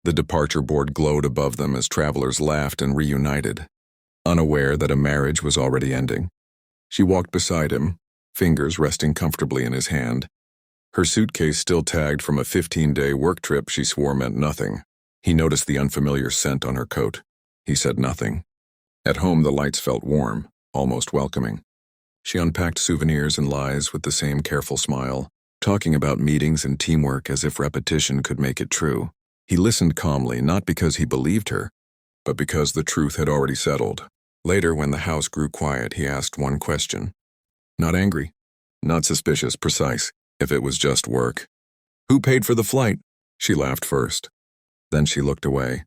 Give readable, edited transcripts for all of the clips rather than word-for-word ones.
The departure board glowed above them as travelers laughed and reunited, unaware that a marriage was already ending. She walked beside him, fingers resting comfortably in his hand. Her suitcase still tagged from a 15-day work trip she swore meant nothing. He noticed the unfamiliar scent on her coat. He said nothing. At home, the lights felt warm, almost welcoming. She unpacked souvenirs and lies with the same careful smile, talking about meetings and teamwork as if repetition could make it true. He listened calmly, not because he believed her, but because the truth had already settled. Later, when the house grew quiet, he asked one question. Not angry, not suspicious, precise, if it was just work. Who paid for the flight? She laughed first. Then she looked away.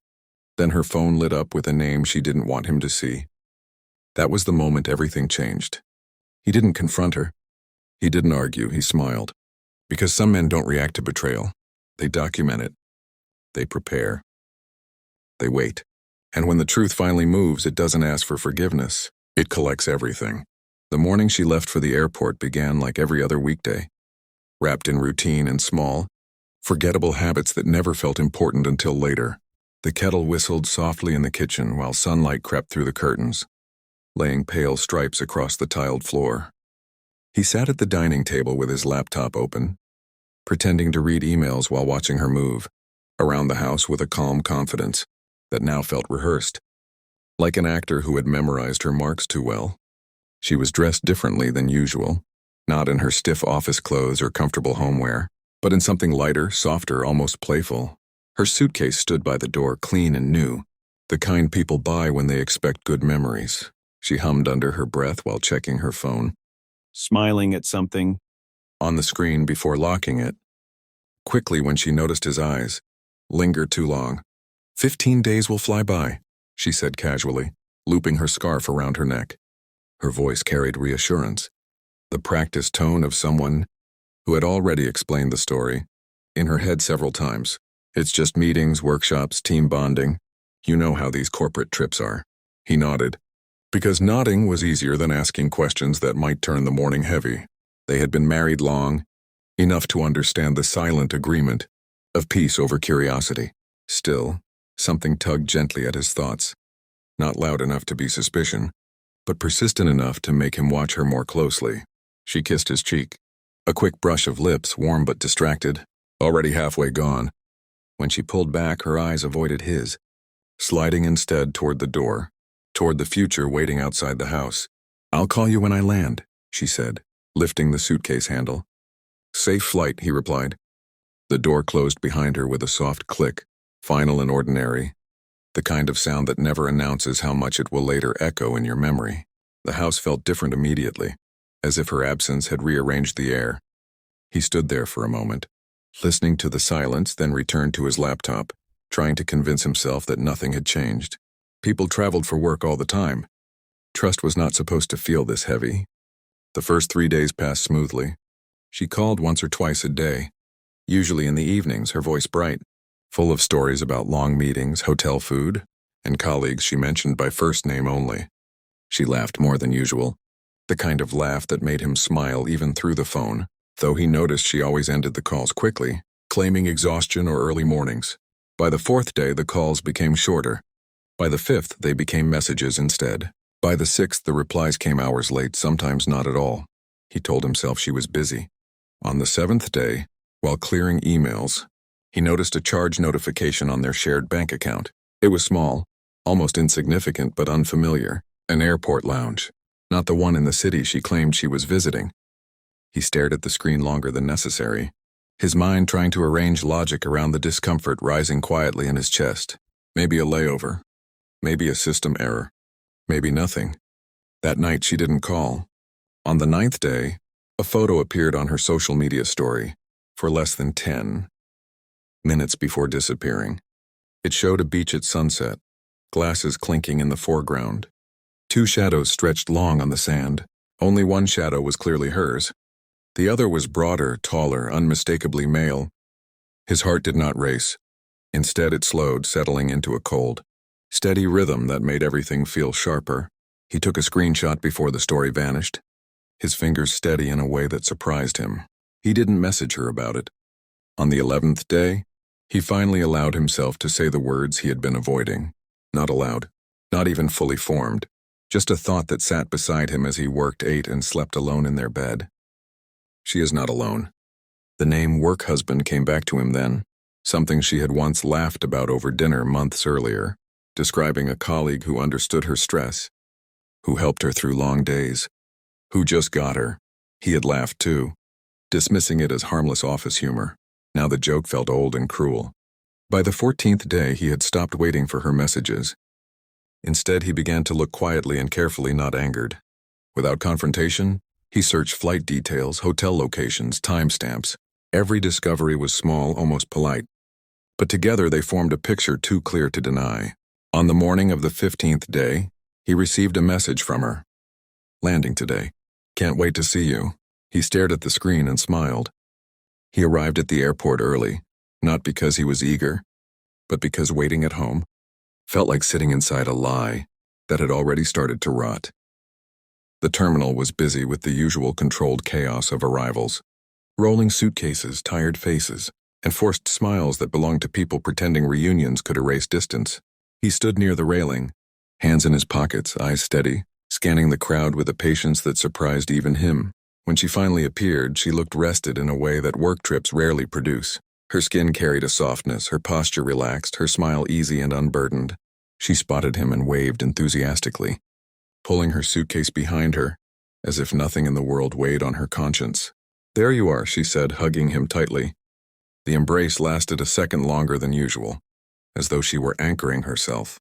Then her phone lit up with a name she didn't want him to see. That was the moment everything changed. He didn't confront her. He didn't argue, he smiled. Because some men don't react to betrayal. They document it. They prepare. They wait. And when the truth finally moves, it doesn't ask for forgiveness. It collects everything. The morning she left for the airport began like every other weekday, wrapped in routine and small, forgettable habits that never felt important until later. The kettle whistled softly in the kitchen while sunlight crept through the curtains, laying pale stripes across the tiled floor. He sat at the dining table with his laptop open, pretending to read emails while watching her move around the house with a calm confidence that now felt rehearsed, like an actor who had memorized her marks too well. She was dressed differently than usual, not in her stiff office clothes or comfortable homeware, but in something lighter, softer, almost playful. Her suitcase stood by the door, clean and new, the kind people buy when they expect good memories. She hummed under her breath while checking her phone, smiling at something on the screen before locking it. Quickly, when she noticed his eyes, lingered too long. 15 days will fly by, she said casually, looping her scarf around her neck. Her voice carried reassurance, the practiced tone of someone who had already explained the story in her head several times. It's just meetings, workshops, team bonding. You know how these corporate trips are. He nodded, because nodding was easier than asking questions that might turn the morning heavy. They had been married long, enough to understand the silent agreement of peace over curiosity. Still, something tugged gently at his thoughts, not loud enough to be suspicion, but persistent enough to make him watch her more closely. She kissed his cheek, a quick brush of lips, warm but distracted, already halfway gone. When she pulled back, her eyes avoided his, sliding instead toward the door, toward the future waiting outside the house. I'll call you when I land, she said, lifting the suitcase handle. Safe flight, he replied. The door closed behind her with a soft click, final and ordinary, the kind of sound that never announces how much it will later echo in your memory. The house felt different immediately, as if her absence had rearranged the air. He stood there for a moment, listening to the silence, then returned to his laptop, trying to convince himself that nothing had changed. People traveled for work all the time. Trust was not supposed to feel this heavy. The first 3 days passed smoothly. She called once or twice a day, usually in the evenings, her voice bright, full of stories about long meetings, hotel food, and colleagues she mentioned by first name only. She laughed more than usual, the kind of laugh that made him smile even through the phone, though he noticed she always ended the calls quickly, claiming exhaustion or early mornings. By the 4th day, the calls became shorter. By the 5th, they became messages instead. By the 6th, the replies came hours late, sometimes not at all. He told himself she was busy. On the 7th day, while clearing emails, he noticed a charge notification on their shared bank account. It was small, almost insignificant but unfamiliar, an airport lounge, not the one in the city she claimed she was visiting. He stared at the screen longer than necessary, his mind trying to arrange logic around the discomfort rising quietly in his chest. Maybe a layover, maybe a system error, maybe nothing. That night she didn't call. On the 9th day, a photo appeared on her social media story, for less than 10 minutes before disappearing. It showed a beach at sunset, glasses clinking in the foreground. 2 shadows stretched long on the sand. Only one shadow was clearly hers. The other was broader, taller, unmistakably male. His heart did not race. Instead, it slowed, settling into a cold, steady rhythm that made everything feel sharper. He took a screenshot before the story vanished, his fingers steady in a way that surprised him. He didn't message her about it. On the 11th day, He finally allowed himself to say the words he had been avoiding. Not aloud, not even fully formed, just a thought that sat beside him as he worked, ate, and slept alone in their bed. She is not alone. The name work husband came back to him then, something she had once laughed about over dinner months earlier, describing a colleague who understood her stress, who helped her through long days, who just got her. He had laughed too, dismissing it as harmless office humor. Now the joke felt old and cruel. By the 14th day, he had stopped waiting for her messages. Instead, he began to look quietly and carefully, not angered. Without confrontation, he searched flight details, hotel locations, timestamps. Every discovery was small, almost polite. But together they formed a picture too clear to deny. On the morning of the 15th day, he received a message from her. "Landing today. Can't wait to see you." He stared at the screen and smiled. He arrived at the airport early, not because he was eager, but because waiting at home felt like sitting inside a lie that had already started to rot. The terminal was busy with the usual controlled chaos of arrivals. Rolling suitcases, tired faces, and forced smiles that belonged to people pretending reunions could erase distance. He stood near the railing, hands in his pockets, eyes steady, scanning the crowd with a patience that surprised even him. When she finally appeared, she looked rested in a way that work trips rarely produce. Her skin carried a softness, her posture relaxed, her smile easy and unburdened. She spotted him and waved enthusiastically, pulling her suitcase behind her, as if nothing in the world weighed on her conscience. "There you are," she said, hugging him tightly. The embrace lasted a second longer than usual, as though she were anchoring herself,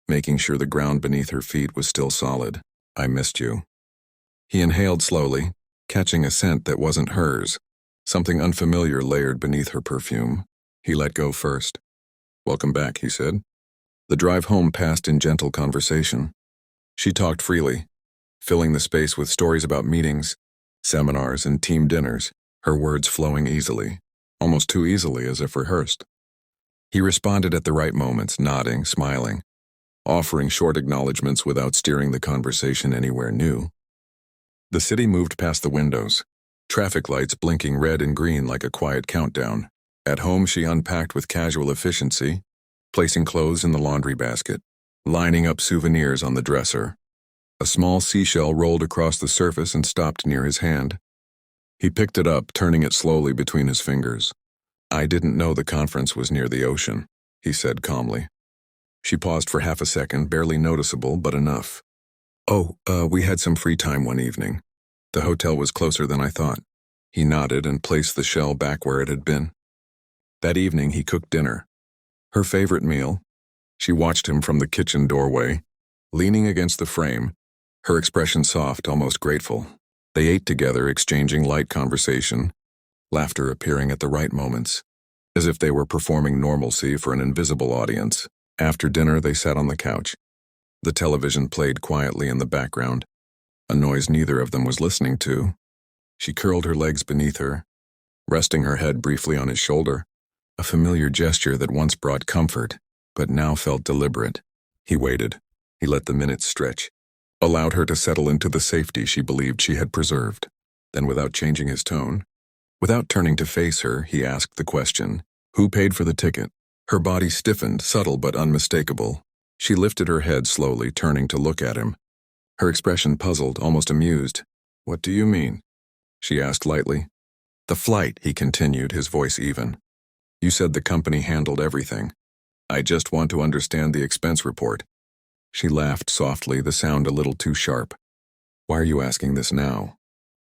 making sure the ground beneath her feet was still solid. "I missed you." He inhaled slowly, catching a scent that wasn't hers, something unfamiliar layered beneath her perfume. He let go first. "Welcome back," he said. The drive home passed in gentle conversation. She talked freely, filling the space with stories about meetings, seminars, and team dinners, her words flowing easily, almost too easily as if rehearsed. He responded at the right moments, nodding, smiling, offering short acknowledgments without steering the conversation anywhere new. The city moved past the windows, traffic lights blinking red and green like a quiet countdown. At home, she unpacked with casual efficiency, placing clothes in the laundry basket, lining up souvenirs on the dresser. A small seashell rolled across the surface and stopped near his hand. He picked it up, turning it slowly between his fingers. "I didn't know the conference was near the ocean," he said calmly. She paused for half a second, barely noticeable, but enough. We had some free time one evening. The hotel was closer than I thought." He nodded and placed the shell back where it had been. That evening he cooked dinner. Her favorite meal. She watched him from the kitchen doorway, leaning against the frame, her expression soft, almost grateful. They ate together, exchanging light conversation, laughter appearing at the right moments, as if they were performing normalcy for an invisible audience. After dinner, they sat on the couch. The television played quietly in the background, a noise neither of them was listening to. She curled her legs beneath her, resting her head briefly on his shoulder, a familiar gesture that once brought comfort, but now felt deliberate. He waited. He let the minutes stretch, allowed her to settle into the safety she believed she had preserved. Then, without changing his tone, without turning to face her, he asked the question, "Who paid for the ticket?" Her body stiffened, subtle but unmistakable. She lifted her head slowly, turning to look at him. Her expression puzzled, almost amused. "What do you mean?" she asked lightly. "The flight," he continued, his voice even. "You said the company handled everything. I just want to understand the expense report." She laughed softly, the sound a little too sharp. "Why are you asking this now?"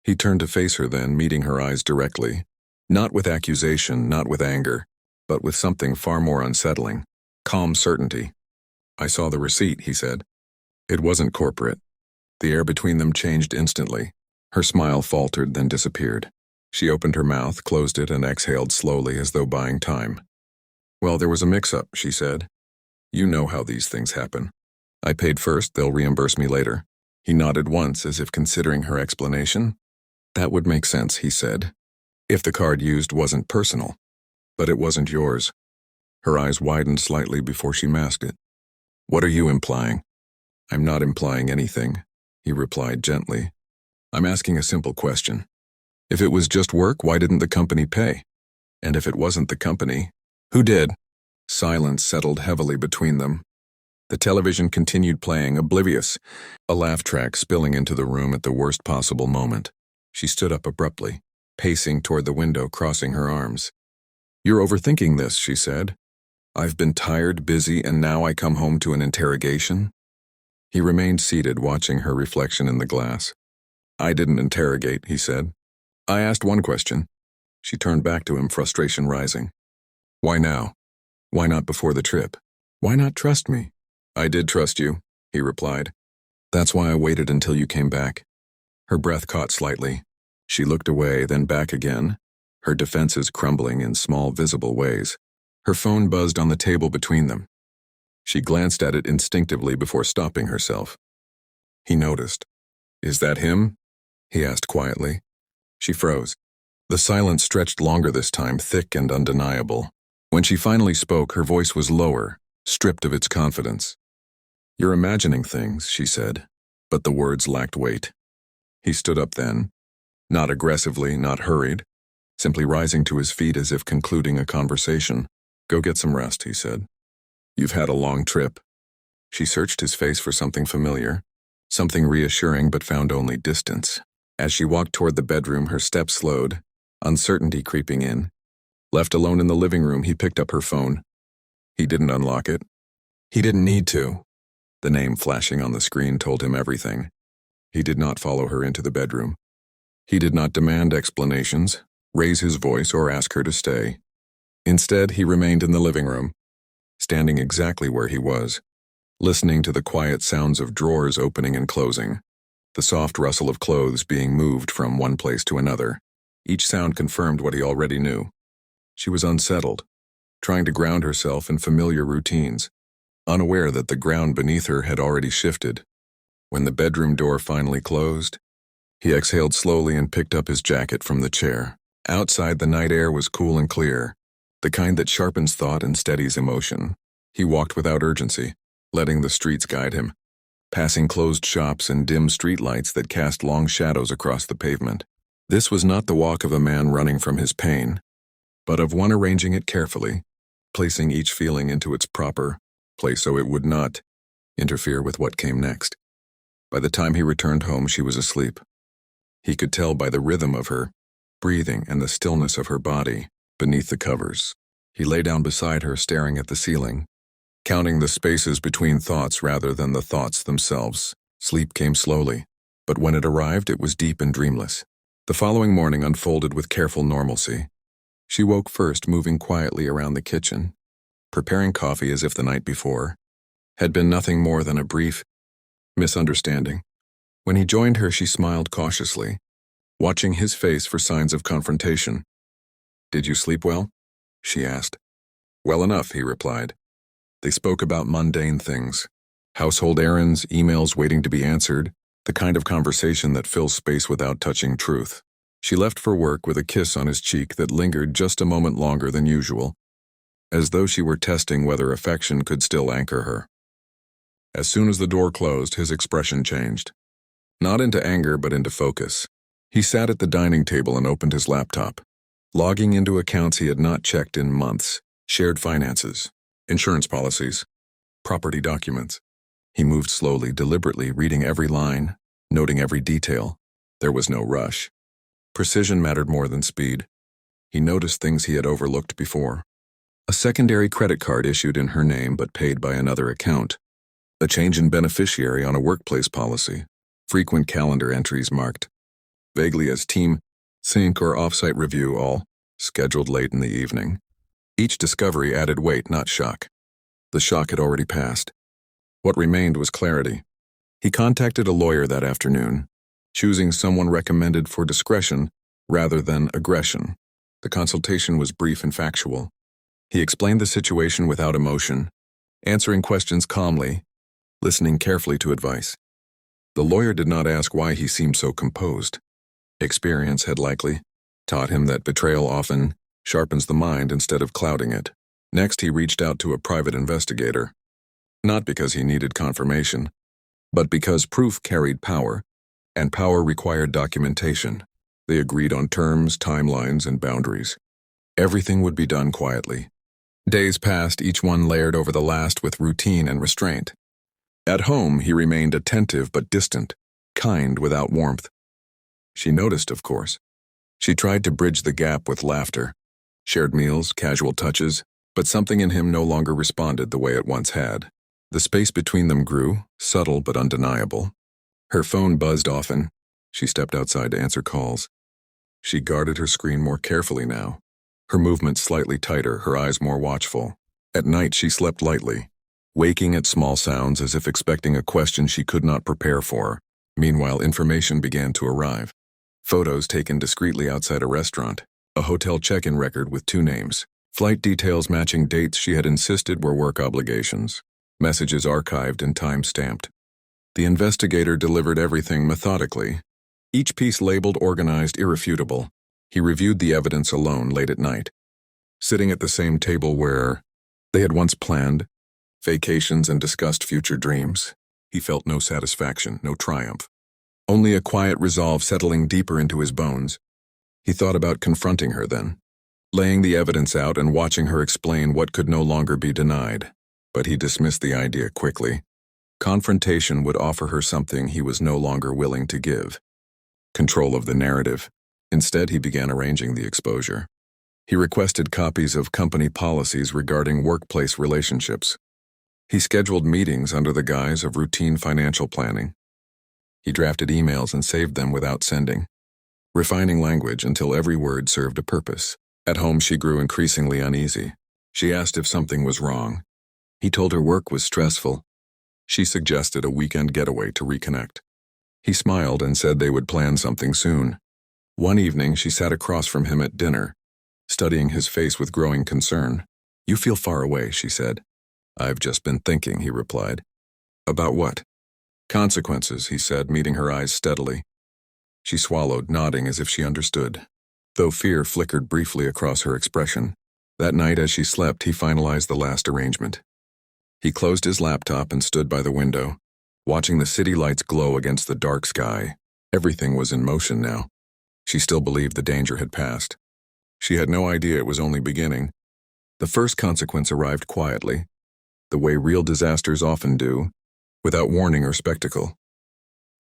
He turned to face her then, meeting her eyes directly. Not with accusation, not with anger, but with something far more unsettling. Calm certainty. "I saw the receipt," he said. It wasn't corporate. The air between them changed instantly. Her smile faltered, then disappeared. She opened her mouth, closed it, and exhaled slowly as though buying time. "Well, there was a mix-up," she said. "You know how these things happen. I paid first, they'll reimburse me later." He nodded once, as if considering her explanation. "That would make sense," he said, "if the card used wasn't personal. But it wasn't yours." Her eyes widened slightly before she masked it. "What are you implying?" "I'm not implying anything," he replied gently. "I'm asking a simple question. If it was just work, why didn't the company pay? And if it wasn't the company, Who did? Silence settled heavily between them. The television continued playing, oblivious, a laugh track spilling into the room at the worst possible moment. She stood up abruptly, pacing toward the window, crossing her arms. "You're overthinking this," she said. "I've been tired, busy, and now I come home to an interrogation?" He remained seated, watching her reflection in the glass. "I didn't interrogate," he said. "I asked one question." She turned back to him, frustration rising. "Why now? Why not before the trip? Why not trust me?" "I did trust you," he replied. "That's why I waited until you came back." Her breath caught slightly. She looked away, then back again, her defenses crumbling in small, visible ways. Her phone buzzed on the table between them. She glanced at it instinctively before stopping herself. He noticed. "Is that him?" he asked quietly. She froze. The silence stretched longer this time, thick and undeniable. When she finally spoke, her voice was lower, stripped of its confidence. "You're imagining things," she said, but the words lacked weight. He stood up then, not aggressively, not hurried, simply rising to his feet as if concluding a conversation. "Go get some rest," he said. "You've had a long trip." She searched his face for something familiar, something reassuring, but found only distance. As she walked toward the bedroom, her steps slowed, uncertainty creeping in. Left alone in the living room, he picked up her phone. He didn't unlock it. He didn't need to. The name flashing on the screen told him everything. He did not follow her into the bedroom. He did not demand explanations, raise his voice, or ask her to stay. Instead, he remained in the living room, standing exactly where he was, listening to the quiet sounds of drawers opening and closing, the soft rustle of clothes being moved from one place to another. Each sound confirmed what he already knew. She was unsettled, trying to ground herself in familiar routines, unaware that the ground beneath her had already shifted. When the bedroom door finally closed, he exhaled slowly and picked up his jacket from the chair. Outside, the night air was cool and clear, the kind that sharpens thought and steadies emotion. He walked without urgency, letting the streets guide him, passing closed shops and dim streetlights that cast long shadows across the pavement. This was not the walk of a man running from his pain, but of one arranging it carefully, placing each feeling into its proper place so it would not interfere with what came next. By the time he returned home, she was asleep. He could tell by the rhythm of her breathing and the stillness of her body beneath the covers. He lay down beside her, staring at the ceiling, counting the spaces between thoughts rather than the thoughts themselves. Sleep came slowly, but when it arrived, it was deep and dreamless. The following morning unfolded with careful normalcy. She woke first, moving quietly around the kitchen, preparing coffee as if the night before had been nothing more than a brief misunderstanding. When he joined her, she smiled cautiously, watching his face for signs of confrontation. "Did you sleep well?" she asked. "Well enough," he replied. They spoke about mundane things, household errands, emails waiting to be answered, the kind of conversation that fills space without touching truth. She left for work with a kiss on his cheek that lingered just a moment longer than usual, as though she were testing whether affection could still anchor her. As soon as the door closed, his expression changed. Not into anger, but into focus. He sat at the dining table and opened his laptop, logging into accounts he had not checked in months, shared finances, insurance policies, property documents. He moved slowly, deliberately, reading every line, noting every detail. There was no rush. Precision mattered more than speed. He noticed things he had overlooked before. A secondary credit card issued in her name but paid by another account. A change in beneficiary on a workplace policy. Frequent calendar entries marked vaguely as team sync or offsite review, all scheduled late in the evening. Each discovery added weight, not shock. The shock had already passed. What remained was clarity. He contacted a lawyer that afternoon, choosing someone recommended for discretion rather than aggression. The consultation was brief and factual. He explained the situation without emotion, answering questions calmly, listening carefully to advice. The lawyer did not ask why he seemed so composed. Experience had likely taught him that betrayal often sharpens the mind instead of clouding it. Next, he reached out to a private investigator, not because he needed confirmation, but because proof carried power, and power required documentation. They agreed on terms, timelines, and boundaries. Everything would be done quietly, Days passed, each one layered over the last with routine and restraint. At home, he remained attentive but distant, kind without warmth. She noticed, of course. She tried to bridge the gap with laughter, shared meals, casual touches, but something in him no longer responded the way it once had. The space between them grew, subtle but undeniable. Her phone buzzed often. She stepped outside to answer calls. She guarded her screen more carefully now, her movements slightly tighter, her eyes more watchful. At night she slept lightly, waking at small sounds as if expecting a question she could not prepare for. Meanwhile, information began to arrive. Photos taken discreetly outside a restaurant, a hotel check-in record with 2 names, flight details matching dates she had insisted were work obligations, messages archived and time-stamped. The investigator delivered everything methodically, each piece labeled, organized, irrefutable. He reviewed the evidence alone late at night, sitting at the same table where they had once planned vacations and discussed future dreams. He felt no satisfaction, no triumph. Only a quiet resolve settling deeper into his bones. He thought about confronting her then, laying the evidence out and watching her explain what could no longer be denied. But he dismissed the idea quickly. Confrontation would offer her something he was no longer willing to give: control of the narrative. Instead, he began arranging the exposure. He requested copies of company policies regarding workplace relationships. He scheduled meetings under the guise of routine financial planning. He drafted emails and saved them without sending, refining language until every word served a purpose. At home, she grew increasingly uneasy. She asked if something was wrong. He told her work was stressful. She suggested a weekend getaway to reconnect. He smiled and said they would plan something soon. One evening, she sat across from him at dinner, studying his face with growing concern. "You feel far away," she said. "I've just been thinking," he replied. "About what?" "Consequences," he said, meeting her eyes steadily. She swallowed, nodding as if she understood, though fear flickered briefly across her expression. That night as she slept, he finalized the last arrangement. He closed his laptop and stood by the window, watching the city lights glow against the dark sky. Everything was in motion now. She still believed the danger had passed. She had no idea it was only beginning. The first consequence arrived quietly, the way real disasters often do, without warning or spectacle.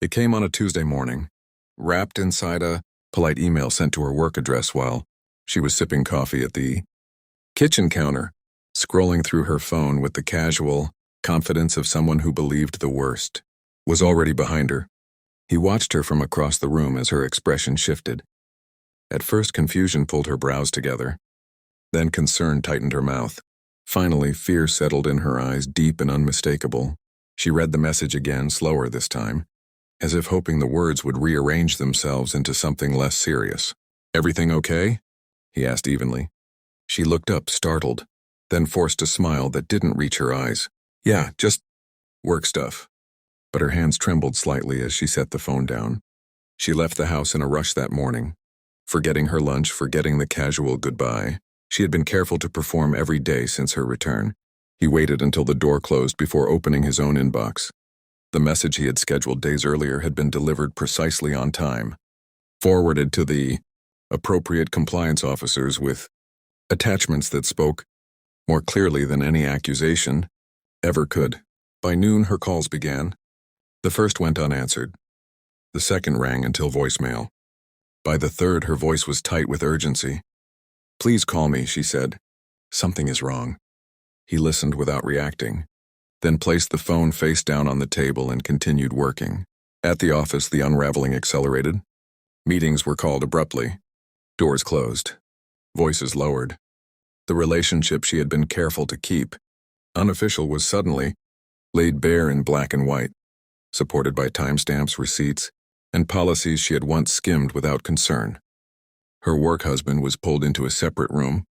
It came on a Tuesday morning, wrapped inside a polite email sent to her work address while she was sipping coffee at the kitchen counter, scrolling through her phone with the casual confidence of someone who believed the worst was already behind her. He watched her from across the room as her expression shifted. At first, confusion pulled her brows together. Then concern tightened her mouth. Finally, fear settled in her eyes, deep and unmistakable. She read the message again, slower this time, as if hoping the words would rearrange themselves into something less serious. "Everything okay?" he asked evenly. She looked up, startled, then forced a smile that didn't reach her eyes. "Yeah, just work stuff." But her hands trembled slightly as she set the phone down. She left the house in a rush that morning, forgetting her lunch, forgetting the casual goodbye. She had been careful to perform every day since her return. He waited until the door closed before opening his own inbox. The message he had scheduled days earlier had been delivered precisely on time, forwarded to the appropriate compliance officers with attachments that spoke more clearly than any accusation ever could. By noon, her calls began. The first went unanswered. The second rang until voicemail. By the third, her voice was tight with urgency. "Please call me," she said. "Something is wrong." He listened without reacting, then placed the phone face down on the table and continued working. At the office, the unraveling accelerated. Meetings were called abruptly. Doors closed. Voices lowered. The relationship she had been careful to keep, unofficial, was suddenly laid bare in black and white, supported by timestamps, receipts, and policies she had once skimmed without concern. Her work husband was pulled into a separate room,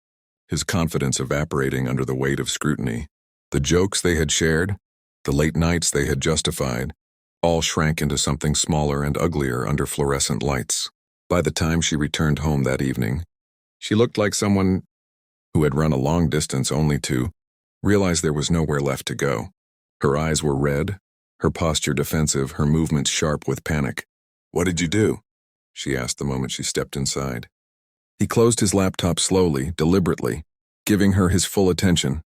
his confidence evaporating under the weight of scrutiny. The jokes they had shared, the late nights they had justified, all shrank into something smaller and uglier under fluorescent lights. By the time she returned home that evening, she looked like someone who had run a long distance only to realize there was nowhere left to go. Her eyes were red, her posture defensive, her movements sharp with panic. "What did you do?" she asked the moment she stepped inside. He closed his laptop slowly, deliberately, giving her his full attention.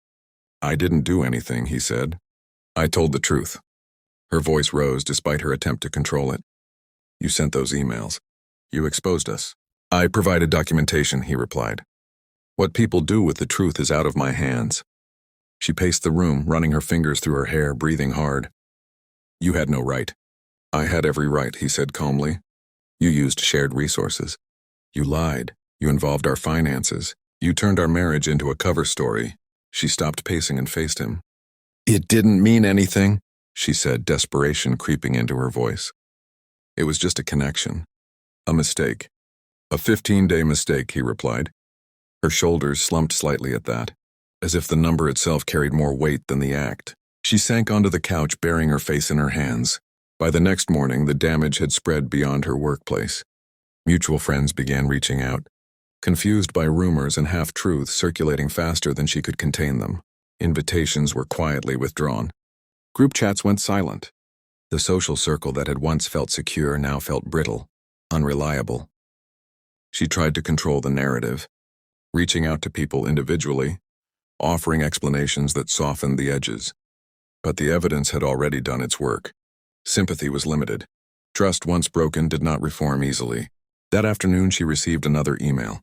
"I didn't do anything," he said. "I told the truth." Her voice rose despite her attempt to control it. "You sent those emails. You exposed us." "I provided documentation," he replied. "What people do with the truth is out of my hands." She paced the room, running her fingers through her hair, breathing hard. "You had no right." "I had every right," he said calmly. "You used shared resources. You lied. You involved our finances. You turned our marriage into a cover story." She stopped pacing and faced him. "It didn't mean anything," she said, desperation creeping into her voice. "It was just a connection. A mistake. A 15-day mistake," he replied. Her shoulders slumped slightly at that, as if the number itself carried more weight than the act. She sank onto the couch, burying her face in her hands. By the next morning, the damage had spread beyond her workplace. Mutual friends began reaching out, confused by rumors and half-truths circulating faster than she could contain them. Invitations were quietly withdrawn. Group chats went silent. The social circle that had once felt secure now felt brittle, unreliable. She tried to control the narrative, reaching out to people individually, offering explanations that softened the edges. But the evidence had already done its work. Sympathy was limited. Trust once broken did not reform easily. That afternoon she received another email.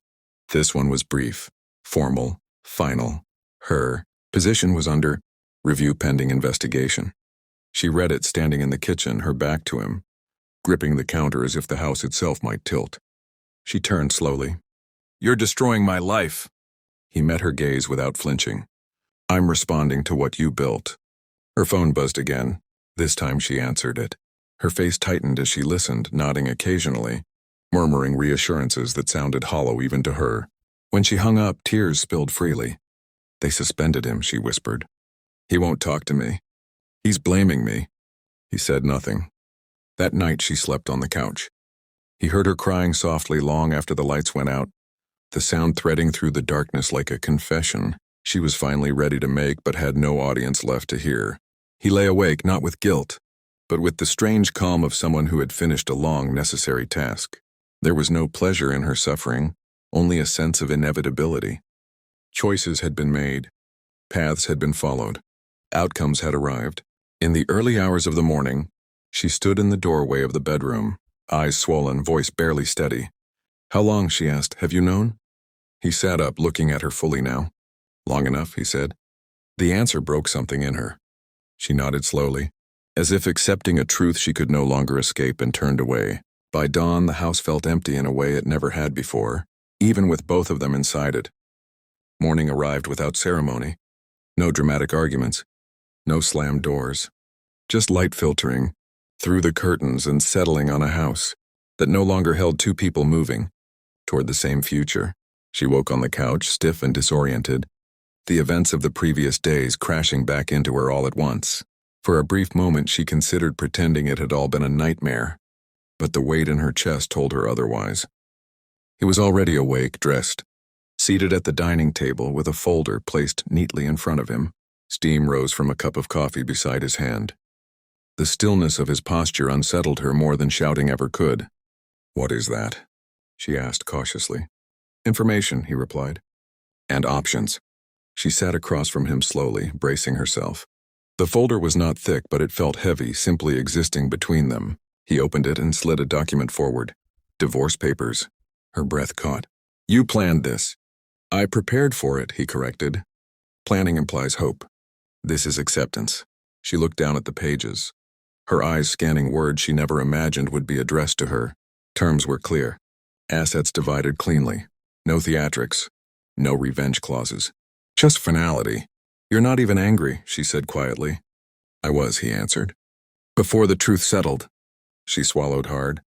This one was brief, formal, final. Her position was under review pending investigation. She read it standing in the kitchen, her back to him, gripping the counter as if the house itself might tilt. She turned slowly. "You're destroying my life." He met her gaze without flinching. "I'm responding to what you built." Her phone buzzed again. This time she answered it. Her face tightened as she listened, nodding occasionally, murmuring reassurances that sounded hollow even to her. When she hung up, tears spilled freely. "They suspended him," she whispered. "He won't talk to me. He's blaming me." He said nothing. That night she slept on the couch. He heard her crying softly long after the lights went out, the sound threading through the darkness like a confession she was finally ready to make but had no audience left to hear. He lay awake not with guilt, but with the strange calm of someone who had finished a long, necessary task. There was no pleasure in her suffering, only a sense of inevitability. Choices had been made. Paths had been followed. Outcomes had arrived. In the early hours of the morning, she stood in the doorway of the bedroom, eyes swollen, voice barely steady. "How long?" she asked. "Have you known?" He sat up, looking at her fully now. "Long enough," he said. The answer broke something in her. She nodded slowly, as if accepting a truth she could no longer escape, and turned away. By dawn, the house felt empty in a way it never had before, even with both of them inside it. Morning arrived without ceremony. No dramatic arguments. No slammed doors. Just light filtering through the curtains and settling on a house that no longer held two people moving toward the same future. She woke on the couch, stiff and disoriented, the events of the previous days crashing back into her all at once. For a brief moment she considered pretending it had all been a nightmare, but the weight in her chest told her otherwise. He was already awake, dressed, seated at the dining table with a folder placed neatly in front of him. Steam rose from a cup of coffee beside his hand. The stillness of his posture unsettled her more than shouting ever could. "What is that?" she asked cautiously. "Information," he replied. "And options." She sat across from him slowly, bracing herself. The folder was not thick, but it felt heavy, simply existing between them. He opened it and slid a document forward. "Divorce papers." Her breath caught. "You planned this." "I prepared for it," he corrected. "Planning implies hope. This is acceptance." She looked down at the pages, her eyes scanning words she never imagined would be addressed to her. Terms were clear. Assets divided cleanly. No theatrics. No revenge clauses. Just finality. "You're not even angry," she said quietly. "I was," he answered. "Before the truth settled." She swallowed hard.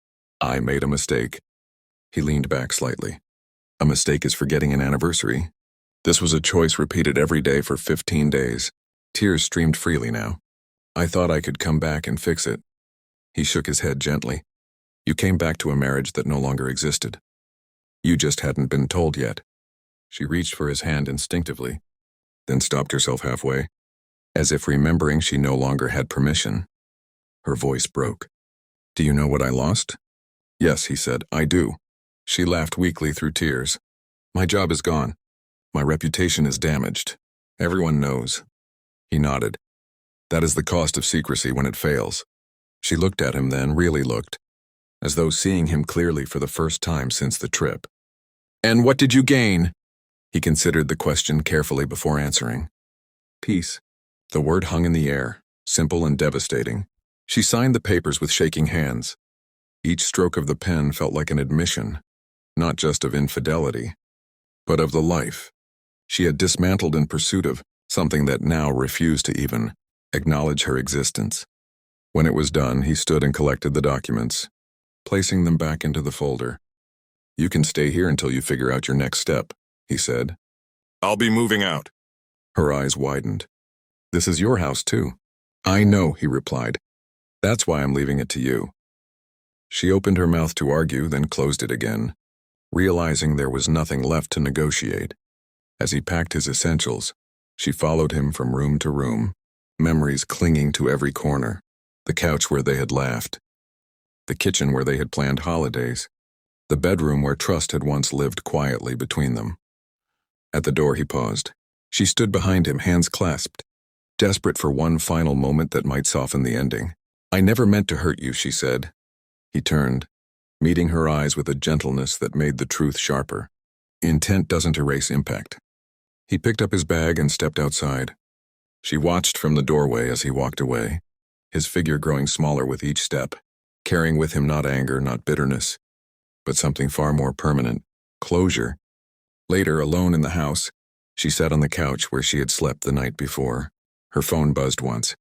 "I made a mistake." He leaned back slightly. "A mistake is forgetting an anniversary." This was a choice repeated every day for 15 days. Tears streamed freely now. "I thought I could come back and fix it." He shook his head gently. "You came back to a marriage that no longer existed. You just hadn't been told yet." She reached for his hand instinctively, then stopped herself halfway, as if remembering she no longer had permission. Her voice broke. "Do you know what I lost?" "Yes," he said, "I do." She laughed weakly through tears. "My job is gone. My reputation is damaged. Everyone knows. He nodded. That is the cost of secrecy when it fails. She looked at him then, really looked, as though seeing him clearly for the first time since the trip. And what did you gain? He considered the question carefully before answering. Peace. The word hung in the air, simple and devastating. She signed the papers with shaking hands. Each stroke of the pen felt like an admission, not just of infidelity, but of the life she had dismantled in pursuit of something that now refused to even acknowledge her existence. When it was done, he stood and collected the documents, placing them back into the folder. You can stay here until you figure out your next step, he said. I'll be moving out. Her eyes widened. This is your house, too. I know, he replied. That's why I'm leaving it to you. She opened her mouth to argue, then closed it again, realizing there was nothing left to negotiate. As he packed his essentials, she followed him from room to room, memories clinging to every corner. The couch where they had laughed, the kitchen where they had planned holidays, the bedroom where trust had once lived quietly between them. At the door he paused. She stood behind him, hands clasped, desperate for one final moment that might soften the ending. I never meant to hurt you, she said. He turned, meeting her eyes with a gentleness that made the truth sharper. Intent doesn't erase impact. He picked up his bag and stepped outside. She watched from the doorway as he walked away, his figure growing smaller with each step, carrying with him not anger, not bitterness, but something far more permanent, closure. Later, alone in the house, she sat on the couch where she had slept the night before. Her phone buzzed once,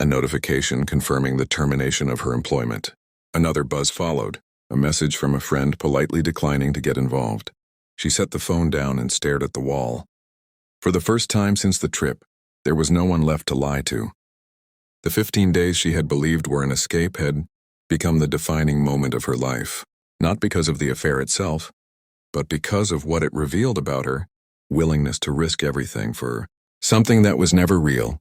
a notification confirming the termination of her employment. Another buzz followed, a message from a friend politely declining to get involved. She set the phone down and stared at the wall. For the first time since the trip, there was no one left to lie to. The 15 days she had believed were an escape had become the defining moment of her life, not because of the affair itself, but because of what it revealed about her, willingness to risk everything for something that was never real.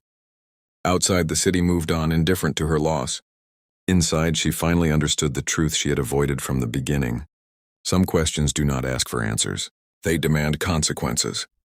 Outside, the city moved on, indifferent to her loss. Inside, she finally understood the truth she had avoided from the beginning. Some questions do not ask for answers. They demand consequences.